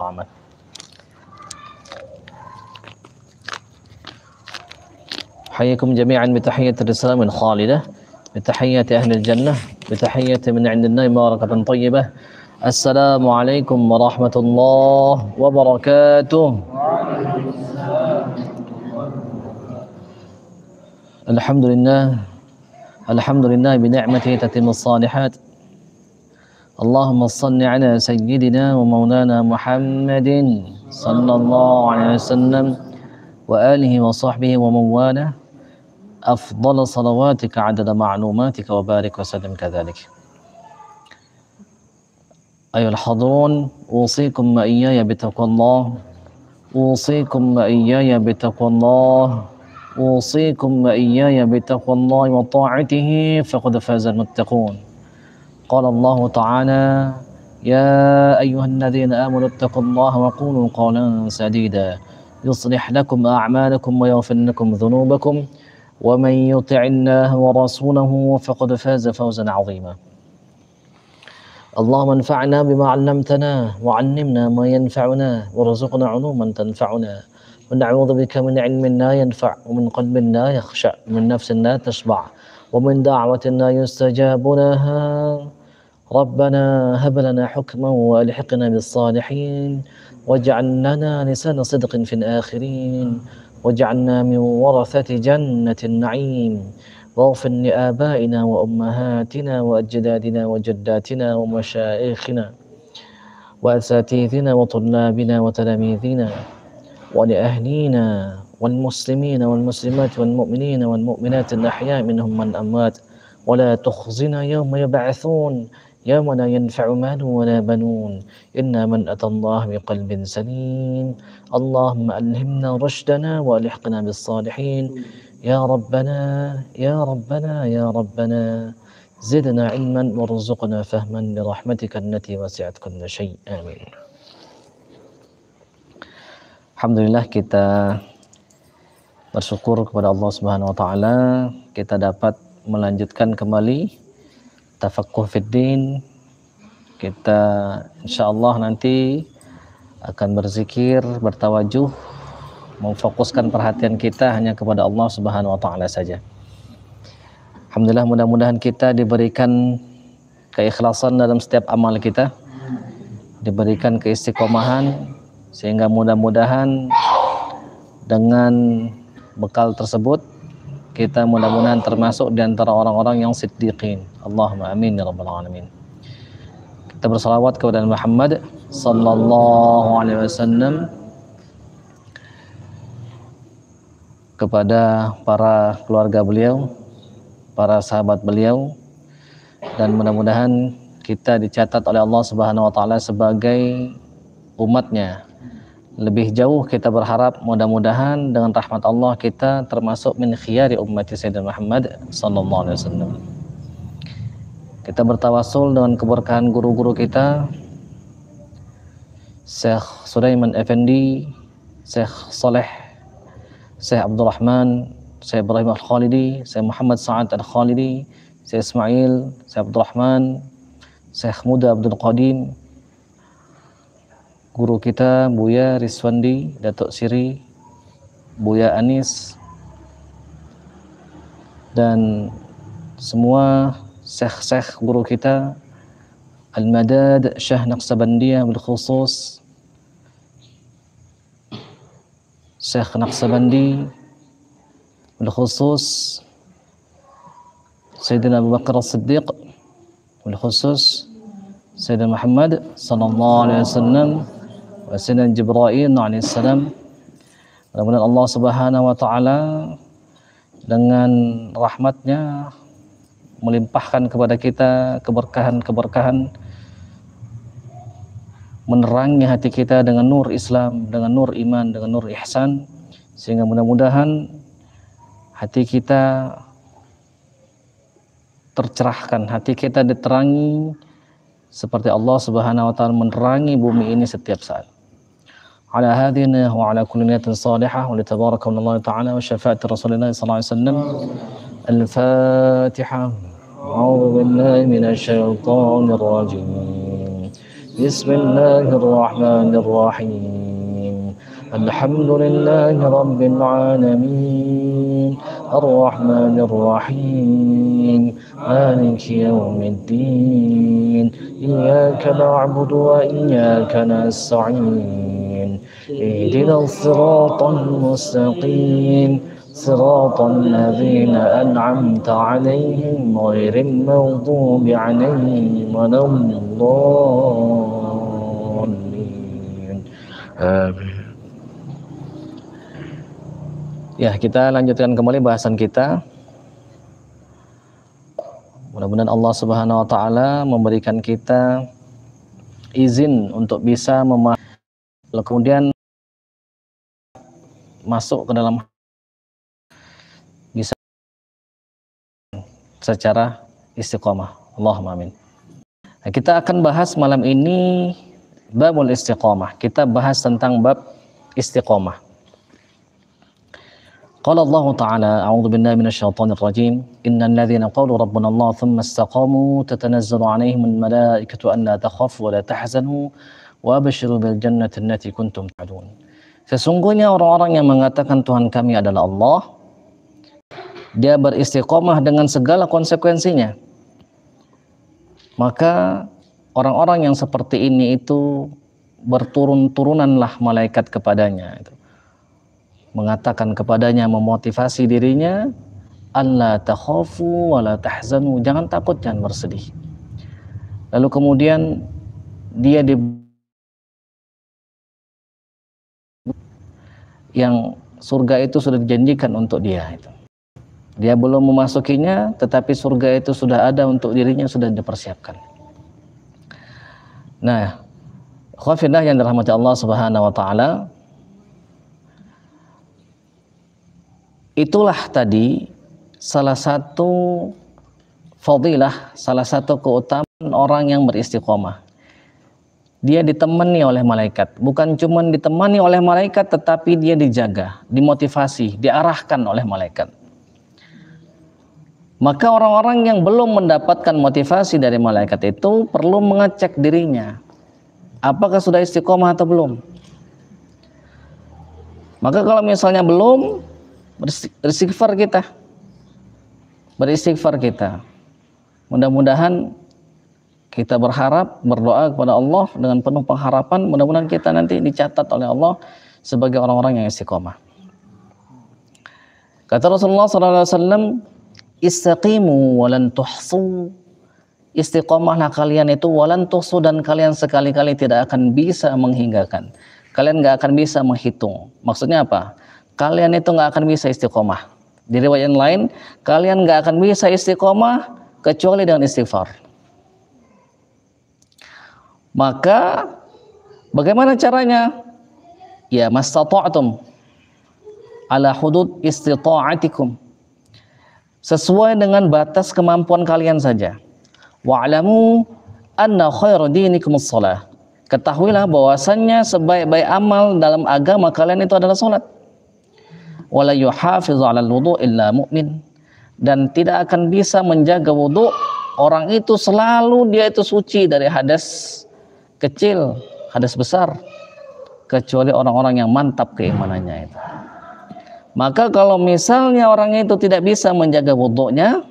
عمل. حياكم جميعا بتحية الإسلام الخالدة، بتحية أهل الجنة، بتحية من عند الله مباركة طيبة. السلام عليكم ورحمة الله وبركاته. الحمد لله بنعمته تتم الصالحات. اللهم صل على سيدنا ومولانا محمد صلى الله عليه وسلم وآله وصحبه ومن والاه أفضل صلواتك عدد معلوماتك وبارك وسلم كذلك. أيها الحاضرون، أوصيكم وإياي بتقوى الله، أوصيكم وإياي بتقوى الله، أوصيكم وإياي بتقوى الله وطاعته فقد فاز المتقون. قال الله تعالى: يا أيها الذين آمنوا اتقوا الله وقولوا قولا سديدا يصلح لكم أعمالكم ويغفر لكم ذنوبكم ومن يطع الله ورسوله فقد فاز فوزا عظيما. اللهم انفعنا بما علمتنا وعلمنا ما ينفعنا وارزقنا علوما تنفعنا ونعوذ بك من علم لا ينفع ومن قلب لا يخشع ومن نفس لا تشبع ومن دعوة لا يستجاب لها. ربنا هب لنا حكما والحقنا بالصالحين واجعلنا لسان صدق في الآخرين واجعلنا من ورثة جنة النعيم واغفر لآبائنا وأمهاتنا وأجدادنا وجداتنا ومشايخنا وأساتذتنا وطلابنا وتلاميذنا ولأهلينا والمسلمين والمسلمات والمؤمنين والمؤمنات الأحياء منهم والأموات ولا تخزنا يوم يبعثون يوم لا ينفع مال ولا بنون إلا من أتى الله بقلب سليم. اللهم ألهمنا رشدنا وألحقنا بالصالحين يا ربنا يا ربنا يا ربنا. زدنا علما وارزقنا فهما برحمتك التي وسعت كل شيء. آمين. Alhamdulillah, kita bersyukur kepada Allah Subhanahu wa taala kita dapat melanjutkan kembali tafaqquh fiddin. Kita insyaallah nanti akan berzikir, bertawajuh, memfokuskan perhatian kita hanya kepada Allah Subhanahu wa taala saja. Alhamdulillah, mudah-mudahan kita diberikan keikhlasan dalam setiap amal kita, diberikan keistiqomahan, sehingga mudah-mudahan dengan bekal tersebut kita mudah-mudahan termasuk di antara orang-orang yang siddiqin. Allahumma amin ya rabbal alamin. Kita bersalawat kepada Muhammad sallallahu alaihi wasallam, kepada para keluarga beliau, para sahabat beliau, dan mudah-mudahan kita dicatat oleh Allah Subhanahu wa taala sebagai umatnya. Lebih jauh kita berharap mudah-mudahan dengan rahmat Allah kita termasuk min khiyari ummati Sayyidina Muhammad sallallahu alaihi wasallam. Kita bertawasul dengan keberkahan guru-guru kita, Syekh Sulaiman Effendi, Syekh Saleh, Syekh Abdul Rahman, Syekh Ibrahim Al-Khalidi, Syekh Muhammad Sa'ad Al-Khalidi, Syekh Ismail, Syekh Abdul Rahman, Syekh Muda Abdul Qadim, guru kita Buya Rizwandi, Datuk Siri, Buya Anis, dan semua syekh-syekh guru kita, Al-Madad Syekh Naqsabandiyah bil khusus, Syekh Naqsabandi bil khusus, Sayyidina Abu Bakar As-Siddiq bil khusus, Sayyidina Muhammad sallallahu alaihi wasallam, Sayyidina Jibril alaihissalam. Mudah-mudahan Allah Subhanahu wa taala dengan rahmatnya melimpahkan kepada kita keberkahan-keberkahan, menerangi hati kita dengan nur Islam, dengan nur iman, dengan nur ihsan, sehingga mudah-mudahan hati kita tercerahkan, hati kita diterangi seperti Allah Subhanahu wa taala menerangi bumi ini setiap saat. Ala hadina wa ala kulli niyatin salihah wa li tabaraka Allah taala wa syafaati Rasulillah sallallahu alaihi wasallam. Al-Fatihah. A'udzu billahi minasy syaithanir rajim. Bismillahirrahmanirrahim. Alhamdulillahi Rabbil Alamin. Ar-Rahmanir-Rahim. Maliki yawmiddin. Iyyaka na'budu wa iyyaka nasta'in. Ihdinas siratal mustaqim. Siratal ladzina an'amta 'alaihim ghairil maghdubi 'alaihim waladdallin. Amin. Ya, kita lanjutkan kembali bahasan kita. Mudah-mudahan Allah Subhanahu wa taala memberikan kita izin untuk bisa kemudian masuk ke dalam bisa secara istiqomah. Allahumma amin. Nah, kita akan bahas malam ini babul istiqomah. Kita bahas tentang bab istiqomah. Qala Allah Ta'ala, a'udzu billahi minasyaitonir rajim. Innal ladzina qalu rabbuna Allah tsumma istaqamu tatanazzalu 'alaihimul malaikatu alla takhafu wa la tahzanu wa abshiru bil jannati allati kuntum tu'adun. Sesungguhnya orang-orang yang mengatakan Tuhan kami adalah Allah, dia beristiqomah dengan segala konsekuensinya. Maka orang-orang yang seperti ini itu berturun-turunanlah malaikat kepadanya itu. Mengatakan kepadanya, memotivasi dirinya, alla takhafu wa la tahzanu, jangan takut, jangan bersedih. Lalu kemudian dia yang surga itu sudah dijanjikan untuk dia itu. Dia belum memasukinya, tetapi surga itu sudah ada untuk dirinya, sudah dipersiapkan. Nah, khafirah yang dirahmati Allah Subhanahu wa taala, itulah tadi salah satu fadilah, salah satu keutamaan orang yang beristiqomah. Dia ditemani oleh malaikat, bukan cuma ditemani oleh malaikat, tetapi dia dijaga, dimotivasi, diarahkan oleh malaikat. Maka orang-orang yang belum mendapatkan motivasi dari malaikat itu perlu mengecek dirinya, apakah sudah istiqomah atau belum. Maka kalau misalnya belum, beristighfar kita. Mudah-mudahan kita berharap, berdoa kepada Allah dengan penuh pengharapan, mudah-mudahan kita nanti dicatat oleh Allah sebagai orang-orang yang istiqomah. Kata Rasulullah SAW, istaqimu walan tuhsu. Istiqomahlah kalian itu walan tuhsu, dan kalian sekali-kali tidak akan bisa menghinggakan. Kalian gak akan bisa menghitung. Maksudnya apa? Kalian itu nggak akan bisa istiqomah. Di riwayat yang lain, kalian nggak akan bisa istiqomah kecuali dengan istighfar. Maka bagaimana caranya? Ya, mastata'tum ala hudud istita'atikum, sesuai dengan batas kemampuan kalian saja. Wa'lamu anna khairu dinikumus shalah. Ketahuilah bahwasannya sebaik-baik amal dalam agama kalian itu adalah salat. Wala yuhafizu 'alal wudu' illa mu'min, dan tidak akan bisa menjaga wudu orang itu selalu dia itu suci dari hadas kecil, hadas besar, kecuali orang-orang yang mantap keimanannya itu. Maka kalau misalnya orang itu tidak bisa menjaga wudunya,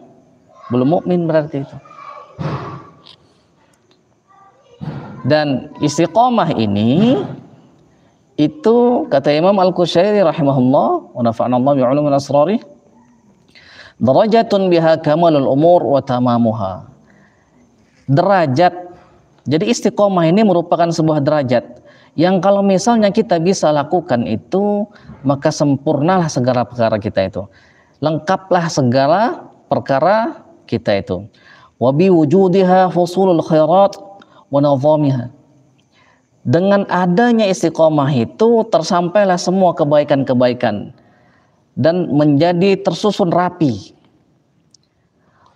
belum mukmin berarti itu. Dan istiqomah ini itu kata Imam Al-Qushairi rahimahullah, wa nafa'ana Allah bi 'ulumil asrari, darajatun biha kamalul umur wa tamamuha. Derajat. Jadi istiqomah ini merupakan sebuah derajat yang kalau misalnya kita bisa lakukan itu, maka sempurnalah segala perkara kita itu. Lengkaplah segala perkara kita itu. Wa bi wujudiha fusulul khairat wa nadhamiha. Dengan adanya istiqomah itu tersampailah semua kebaikan-kebaikan dan menjadi tersusun rapi.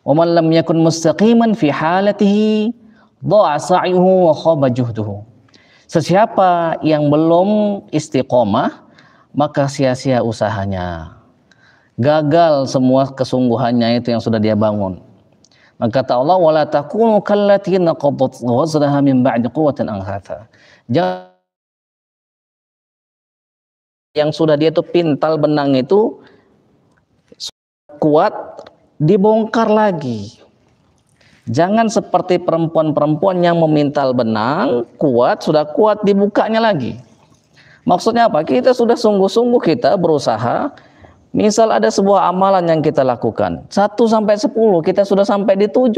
Wa man lam yakun mustaqiman fi halatihi dha'a sa'yuhu wa khaba juhduhu. Sesiapa yang belum istiqomah, maka sia-sia usahanya. Gagal semua kesungguhannya itu yang sudah dia bangun. Maka kata Allah, wala takunu kallati naqadat ghazlaha min ba'di quwwatin ankhatha. Jangan yang sudah dia tuh pintal benang itu kuat dibongkar lagi. Jangan seperti perempuan-perempuan yang memintal benang kuat, sudah kuat dibukanya lagi. Maksudnya apa? Kita sudah sungguh-sungguh kita berusaha. Misal ada sebuah amalan yang kita lakukan 1 sampai 10, kita sudah sampai di 7,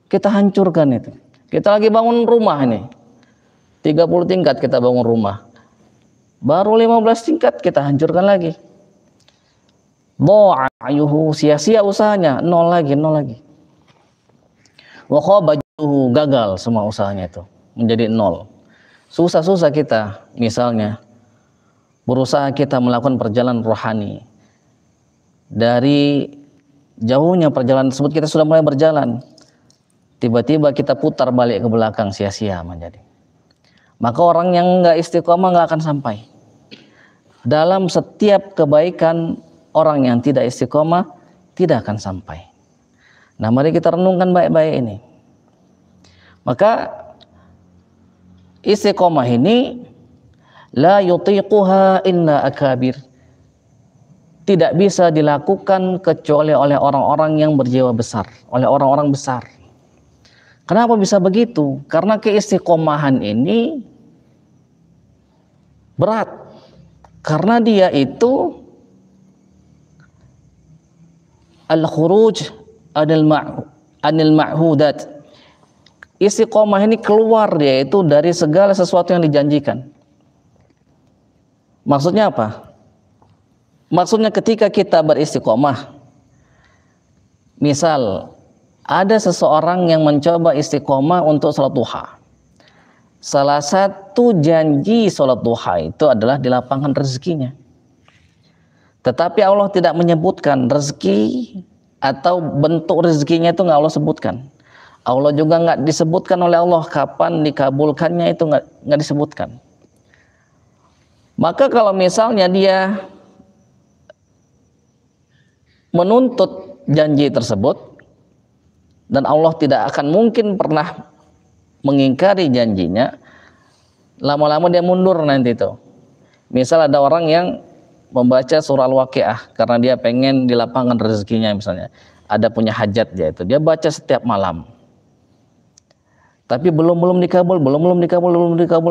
kita hancurkan itu. Kita lagi bangun rumah ini 30 tingkat kita bangun rumah, baru 15 tingkat kita hancurkan lagi. Dha'ayuhu, sia-sia usahanya, nol lagi. Wa khabajuhu, gagal semua usahanya itu, menjadi nol. Susah-susah kita misalnya berusaha kita melakukan perjalanan rohani. Dari jauhnya perjalanan tersebut kita sudah mulai berjalan, tiba-tiba kita putar balik ke belakang, sia-sia menjadi. Maka orang yang nggak istiqomah nggak akan sampai. Dalam setiap kebaikan, orang yang tidak istiqomah tidak akan sampai. Nah, mari kita renungkan baik-baik ini. Maka istiqomah ini la yutiquha illa akabir, tidak bisa dilakukan kecuali oleh orang-orang yang berjiwa besar, oleh orang-orang besar. Kenapa bisa begitu? Karena keistiqomahan ini berat. Karena dia itu al-khuruj anil ma'hudat. Istiqomah ini keluar dia itu dari segala sesuatu yang dijanjikan. Maksudnya apa? Maksudnya ketika kita beristiqomah, misal ada seseorang yang mencoba istiqomah untuk sholat duha. Salah satu janji sholat duha itu adalah dilapangkan rezekinya. Tetapi Allah tidak menyebutkan rezeki atau bentuk rezekinya, itu nggak Allah sebutkan. Allah juga nggak disebutkan oleh Allah kapan dikabulkannya, itu nggak disebutkan. Maka kalau misalnya dia menuntut janji tersebut dan Allah tidak akan mungkin pernah mengingkari janjinya, lama-lama dia mundur nanti itu. Misal ada orang yang membaca surah Al-Waqiah karena dia pengen dilapangkan rezekinya, misalnya ada punya hajat dia baca setiap malam. Tapi belum dikabul,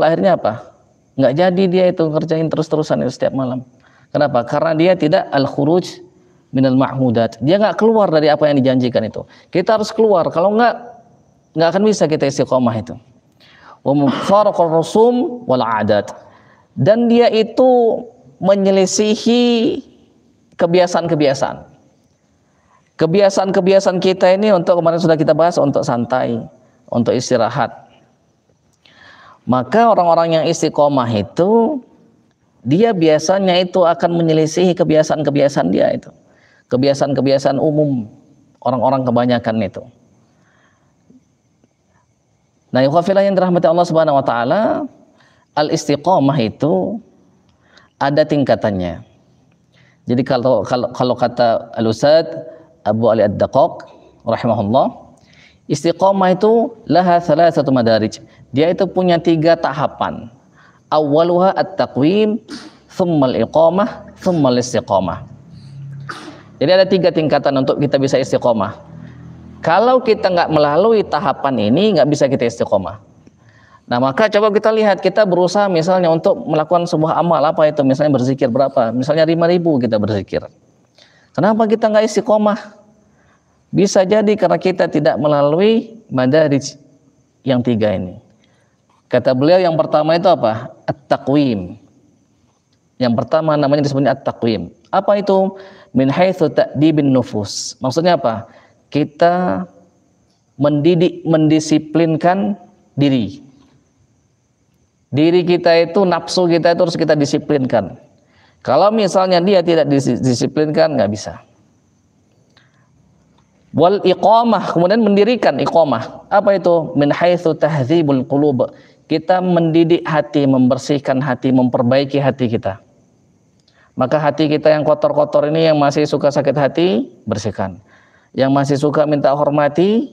akhirnya apa? Nggak jadi dia itu ngerjain terus-terusan itu setiap malam. Kenapa? Karena dia tidak al-khuruj minal ma'hudat. Dia nggak keluar dari apa yang dijanjikan itu. Kita harus keluar, kalau nggak akan bisa kita istiqomah itu. Wa mufaraqar rusum wal 'adat. Dan dia itu menyelisihi kebiasaan-kebiasaan. Kebiasaan-kebiasaan kita ini, untuk kemarin sudah kita bahas, untuk santai, untuk istirahat. Maka orang-orang yang istiqomah itu, dia biasanya itu akan menyelisihi kebiasaan-kebiasaan dia itu. Kebiasaan-kebiasaan umum orang-orang kebanyakan itu. Nah, ikhwafillah yang dirahmati Allah Subhanahu wa taala, al-istiqomah itu ada tingkatannya. Jadi kalau kata Al-Ustadz Abu Ali Ad-Daqaq rahimahullah, istiqomah itu laha thalathatu madarij. Dia itu punya 3 tahapan. Awwaluha at-taqwim, thumma al-iqamah, thumma al-istiqamah. Jadi ada 3 tingkatan untuk kita bisa istiqomah. Kalau kita nggak melalui tahapan ini, nggak bisa kita istiqomah. Nah, maka coba kita lihat, kita berusaha misalnya untuk melakukan sebuah amal, apa itu, misalnya berzikir berapa, misalnya 5.000 kita berzikir. Kenapa kita nggak istiqomah? Bisa jadi karena kita tidak melalui madarij yang 3 ini. Kata beliau yang pertama itu apa? At-taqwim. Yang pertama namanya disebutnya at-taqwim. Apa itu? Min haitsu ta'dibin nufus. Maksudnya apa? Kita mendidik, mendisiplinkan diri. Diri kita itu, nafsu kita itu harus kita disiplinkan. Kalau misalnya dia tidak disiplinkan, nggak bisa. Wal iqamah, kemudian mendirikan iqamah. Apa itu? Min haitsu tahdzibul qulub. Kita mendidik hati, membersihkan hati, memperbaiki hati kita. Maka hati kita yang kotor-kotor ini, yang masih suka sakit hati, bersihkan. yang masih suka minta hormati,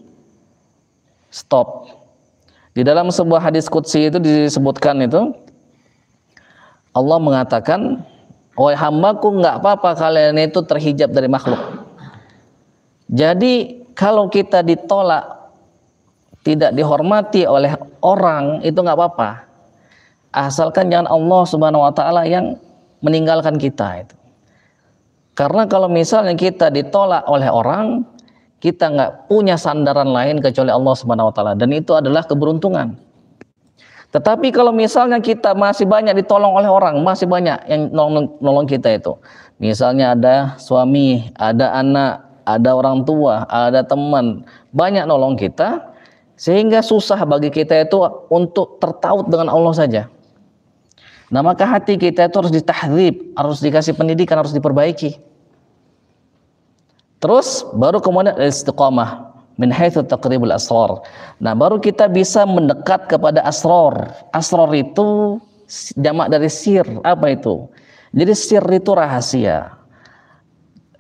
stop. Di dalam sebuah hadis qudsi itu disebutkan itu, Allah mengatakan, wahai hambaku, nggak apa-apa kalian itu terhijab dari makhluk. Jadi kalau kita ditolak, tidak dihormati oleh orang, itu nggak apa-apa, asalkan jangan Allah Subhanahu wa Ta'ala yang meninggalkan kita itu. Karena kalau misalnya kita ditolak oleh orang, kita nggak punya sandaran lain kecuali Allah Subhanahu wa Ta'ala, dan itu adalah keberuntungan. Tetapi kalau misalnya kita masih banyak ditolong oleh orang, masih banyak yang nolong kita itu. Misalnya ada suami, ada anak, ada orang tua, ada teman, banyak nolong kita, sehingga susah bagi kita itu untuk tertaut dengan Allah saja. Nah, maka hati kita itu harus ditahdzib, harus dikasih pendidikan, harus diperbaiki. Terus baru kemudian istiqamah min haitsu taqribul asrar. Nah, baru kita bisa mendekat kepada asrar. Asrar itu jamak dari sir. Apa itu? Jadi sir itu rahasia.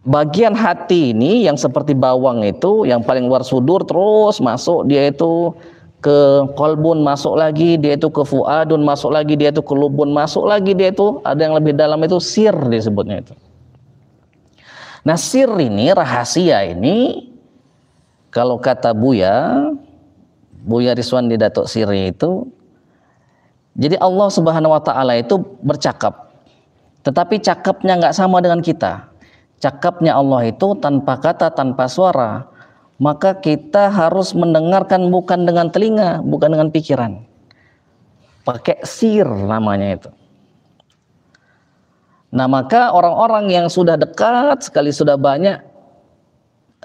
Bagian hati ini yang seperti bawang itu, yang paling luar sudur terus masuk, dia itu ke kolbun, masuk lagi, dia itu ke fuadun, masuk lagi, dia itu ke lubun, masuk lagi, dia itu ada yang lebih dalam, itu sir disebutnya itu. Nah, sir ini, rahasia ini, kalau kata Buya Rizwan di Datuk Siri itu, jadi Allah Subhanahu wa Ta'ala itu bercakap, tetapi cakapnya nggak sama dengan kita. Cakapnya Allah itu tanpa kata, tanpa suara. Maka kita harus mendengarkan bukan dengan telinga, bukan dengan pikiran. Pakai sir namanya itu. Nah, maka orang-orang yang sudah dekat sekali, sudah banyak,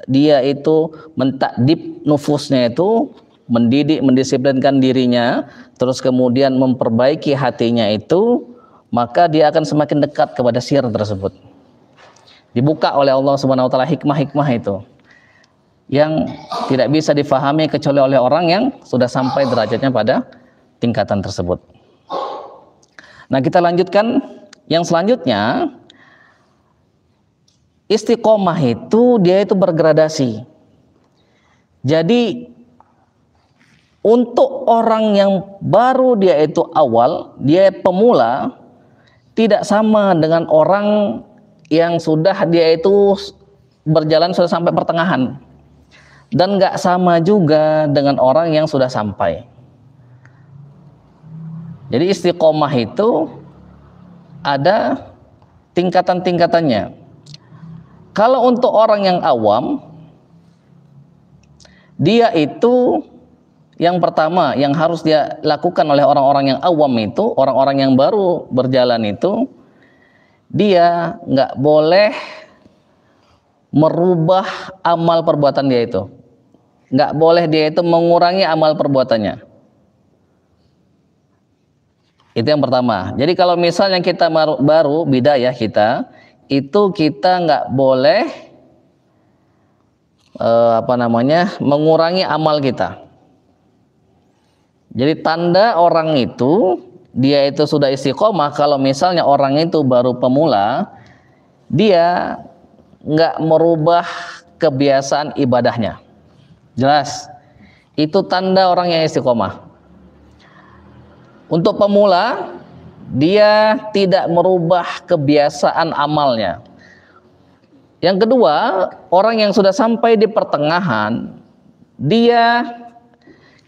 dia itu mentakdib nufusnya itu, mendidik, mendisiplinkan dirinya, terus kemudian memperbaiki hatinya itu, maka dia akan semakin dekat kepada sir tersebut. Dibuka oleh Allah Subhanahu wa Ta'ala hikmah-hikmah itu yang tidak bisa difahami kecuali oleh orang yang sudah sampai derajatnya pada tingkatan tersebut. Nah, kita lanjutkan yang selanjutnya. Istiqomah itu dia itu bergradasi. Jadi untuk orang yang baru, dia itu awal, dia pemula, tidak sama dengan orang yang sudah dia itu berjalan sudah sampai pertengahan, dan nggak sama juga dengan orang yang sudah sampai. Jadi istiqomah itu ada tingkatan-tingkatannya. Kalau untuk orang yang awam, dia itu yang pertama yang harus dia lakukan oleh orang-orang yang awam itu, orang-orang yang baru berjalan itu, dia nggak boleh merubah amal perbuatan dia itu. Nggak boleh dia itu mengurangi amal perbuatannya. Itu yang pertama. Jadi kalau misalnya kita baru bidayah kita, itu kita nggak boleh mengurangi amal kita. Jadi tanda orang itu, dia itu sudah istiqomah, kalau misalnya orang itu baru pemula, dia nggak merubah kebiasaan ibadahnya. Jelas, itu tanda orang yang istiqomah. Untuk pemula, dia tidak merubah kebiasaan amalnya. Yang kedua, orang yang sudah sampai di pertengahan, dia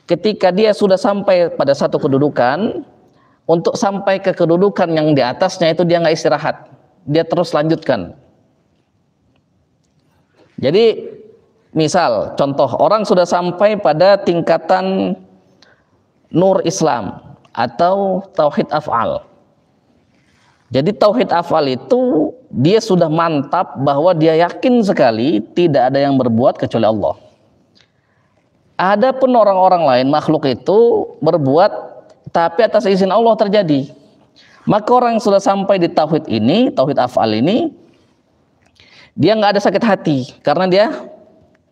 ketika dia sudah sampai pada satu kedudukan, untuk sampai ke kedudukan yang di atasnya itu dia nggak istirahat, dia terus lanjutkan. Jadi misal contoh, orang sudah sampai pada tingkatan nur Islam atau tauhid af'al. Jadi tauhid af'al itu dia sudah mantap bahwa dia yakin sekali tidak ada yang berbuat kecuali Allah. Ada pun orang-orang lain, makhluk itu berbuat tapi atas izin Allah terjadi. Maka orang yang sudah sampai di tauhid ini, tauhid af'al ini, dia nggak ada sakit hati karena dia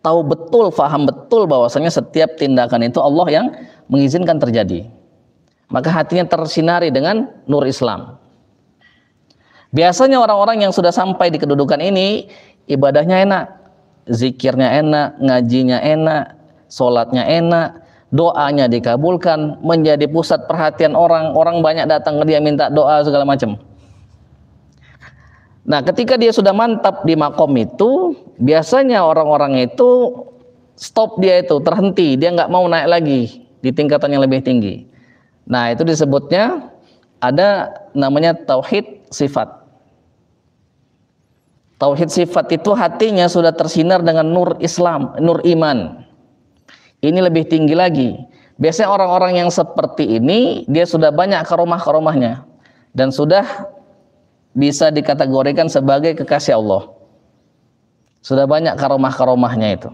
tahu betul, faham betul bahwasanya setiap tindakan itu Allah yang mengizinkan terjadi. Maka hatinya tersinari dengan nur Islam. Biasanya orang-orang yang sudah sampai di kedudukan ini, ibadahnya enak, zikirnya enak, ngajinya enak, sholatnya enak, doanya dikabulkan, menjadi pusat perhatian orang, orang banyak datang ke dia minta doa segala macam. Nah, ketika dia sudah mantap di makom itu, biasanya orang-orang itu stop, dia itu terhenti, dia nggak mau naik lagi di tingkatan yang lebih tinggi. Nah, itu disebutnya ada namanya tauhid sifat. Tauhid sifat itu hatinya sudah tersinar dengan nur Islam, nur iman. Ini lebih tinggi lagi. Biasanya orang-orang yang seperti ini dia sudah banyak karomah-karomahnya dan sudah bisa dikategorikan sebagai kekasih Allah. Sudah banyak karomah-karomahnya itu.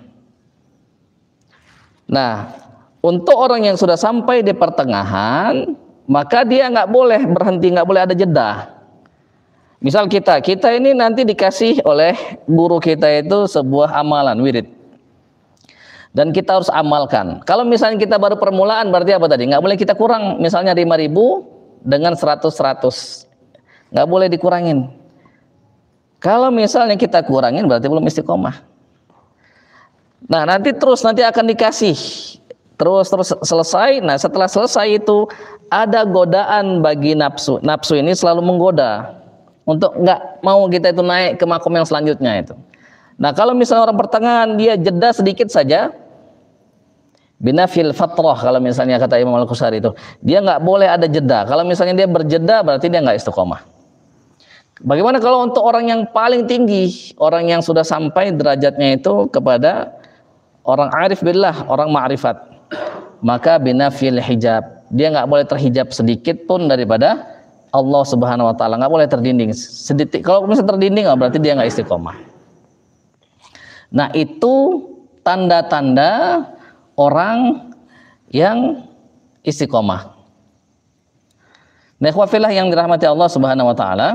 Nah, untuk orang yang sudah sampai di pertengahan, maka dia nggak boleh berhenti, nggak boleh ada jeda. Misal kita ini nanti dikasih oleh guru kita itu sebuah amalan wirid, dan kita harus amalkan. Kalau misalnya kita baru permulaan, berarti apa tadi? Nggak boleh kita kurang, misalnya 5.000 dengan 100, nggak boleh dikurangin. Kalau misalnya kita kurangin, berarti belum istiqomah. Nah, nanti akan dikasih terus selesai. Nah, setelah selesai itu ada godaan bagi nafsu. Nafsu ini selalu menggoda untuk nggak mau kita itu naik ke makom yang selanjutnya itu. Nah, kalau misalnya orang pertengahan dia jeda sedikit saja, binafil fatrah, kalau misalnya kata Imam Al-Qusari itu, dia nggak boleh ada jeda. Kalau misalnya dia berjeda, berarti dia nggak istiqomah. Bagaimana kalau untuk orang yang paling tinggi, orang yang sudah sampai derajatnya itu kepada orang arif billah, orang ma'rifat, maka binafil hijab, dia nggak boleh terhijab sedikit pun daripada Allah Subhanahu Wa Taala, nggak boleh terdinding sedikit. Kalau misalnya terdinding, berarti dia nggak istiqomah. Nah, itu tanda-tanda orang yang istiqomah. Nah, ikhwafillah yang dirahmati Allah Subhanahu Wa Taala,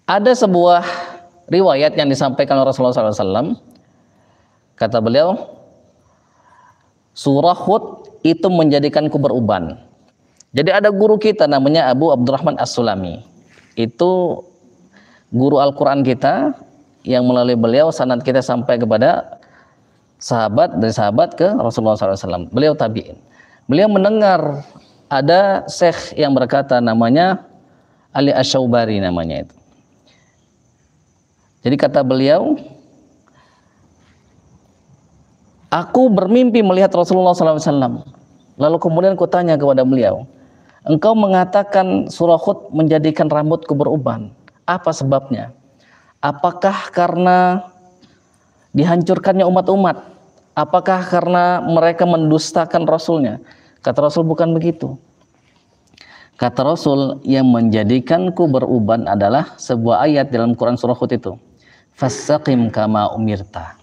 ada sebuah riwayat yang disampaikan oleh Rasulullah SAW. Kata beliau, surah Hud itu menjadikanku beruban. Jadi ada guru kita namanya Abu Abdurrahman As-Sulami. Itu guru Al-Quran kita, yang melalui beliau sanad kita sampai kepada sahabat, dari sahabat ke Rasulullah SAW. Beliau tabi'in. Beliau mendengar ada syekh yang berkata, namanya Ali Asy-Syaubari namanya itu. Jadi kata beliau, aku bermimpi melihat Rasulullah SAW. Lalu kemudian ku tanya kepada beliau, engkau mengatakan surah Hud menjadikan rambutku beruban. Apa sebabnya? Apakah karena dihancurkannya umat-umat? Apakah karena mereka mendustakan Rasulnya? Kata Rasul, bukan begitu. Kata Rasul, yang menjadikanku beruban adalah sebuah ayat dalam Quran surah Hud itu. Fastaqim kama umirta.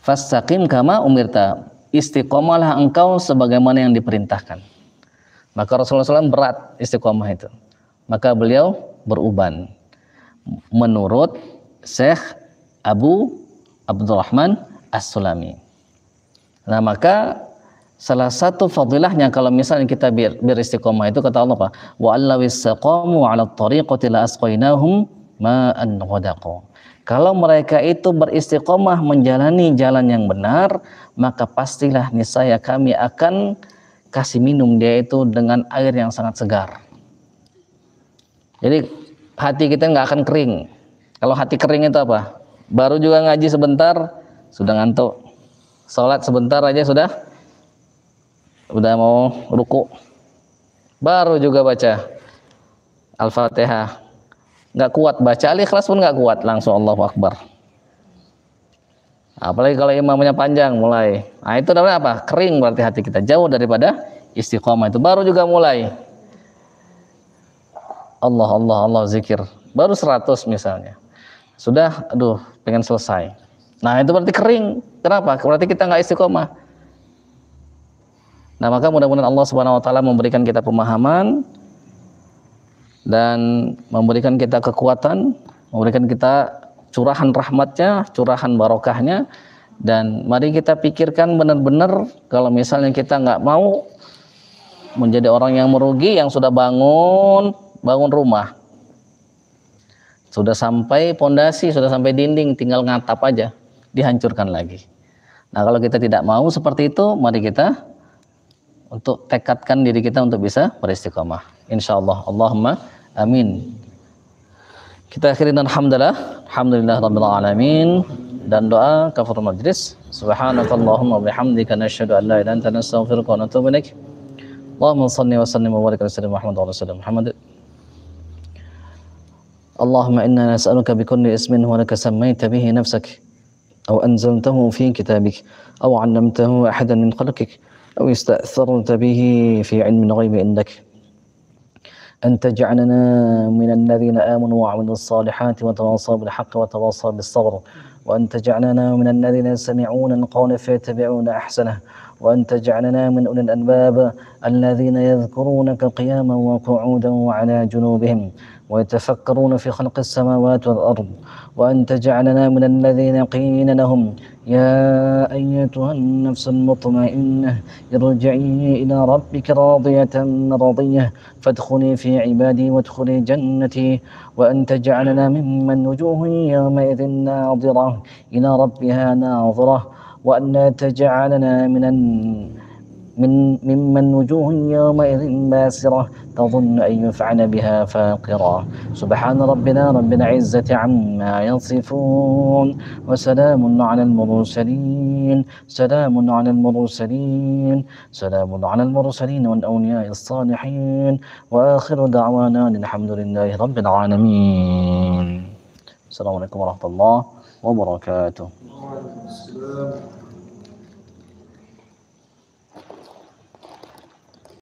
Fastaqim kama umirta. Istiqomahlah engkau sebagaimana yang diperintahkan. Maka Rasulullah SAW berat istiqomah itu. Maka beliau beruban. Menurut Syekh Abu Abdurrahman As-Sulami. Nah, maka salah satu fadilahnya kalau misalnya kita beristiqomah itu, kata Allah, wa allawis saqamu 'ala at-tariqati la asqainahum ma'an ghadaqo. Kalau mereka itu beristiqomah menjalani jalan yang benar, maka pastilah niscaya kami akan kasih minum dia itu dengan air yang sangat segar. Jadi hati kita nggak akan kering. Kalau hati kering itu apa? Baru juga ngaji sebentar sudah ngantuk. Sholat sebentar aja sudah mau ruku. Baru juga baca Al-Fatihah, nggak kuat baca Al-Ikhlas pun nggak kuat, langsung Allahu Akbar. Apalagi kalau imamnya panjang mulai. Nah, itu namanya apa? Kering, berarti hati kita jauh daripada istiqomah. Itu baru juga mulai Allah zikir. Baru 100 misalnya. Sudah, pengen selesai. Nah, itu berarti kering. Kenapa? Berarti kita nggak istiqomah. Nah, maka mudah-mudahan Allah Subhanahu Wa Taala memberikan kita pemahaman dan memberikan kita kekuatan, memberikan kita curahan rahmatnya, curahan barokahnya. Dan mari kita pikirkan benar-benar, kalau misalnya kita nggak mau menjadi orang yang merugi, yang sudah bangun rumah, Sudah sampai pondasi, sudah sampai dinding, tinggal ngatap aja, dihancurkan lagi. Nah, kalau kita tidak mau seperti itu, mari kita untuk tekadkan diri kita untuk bisa beristiqamah. Insyaallah. Allahumma amin. Kita akhiri dengan alhamdulillah rabbil alamin, dan doa kafaratul majlis. Subhanakallahumma wa bihamdika nasyhadu an la ilaha illa anta nastaghfiruka wa natubu ilaik. Allahumma shalli wa sallim wa barik ala sayyidina Muhammad wa ala sayyidina Muhammad. اللهم إنا نسألك بكل اسم هو لك سميت به نفسك أو أنزلته في كتابك أو علمته أحدا من خلقك أو استأثرت به في علم الغيب عندك أن تجعلنا من الذين آمنوا وعملوا الصالحات وتواصوا بالحق وتواصوا بالصبر، وأن تجعلنا من الذين يستمعون القول فيتبعون أحسنه، وأن تجعلنا من أولي الألباب الذين يذكرونك قياما وقعودا وعلى جنوبهم ويتفكرون في خلق السماوات والأرض، وأن تجعلنا من الذين قيل لهم يا أيتها النفس المطمئنة ارجعي إلى ربك راضية مرضية فادخلي في عبادي وادخلي جنتي، وأن تجعلنا ممن وجوه يومئذ ناظرة إلى ربها ناظرة، وأن لا تجعلنا ممن وجوه يومئذ باسرة تظن أن يفعل بها فاقرة. سبحان ربنا رب العزة عما يصفون وسلام على المرسلين والأولياء الصالحين، وآخر دعوانا الحمد لله رب العالمين. السلام عليكم ورحمة الله وبركاته.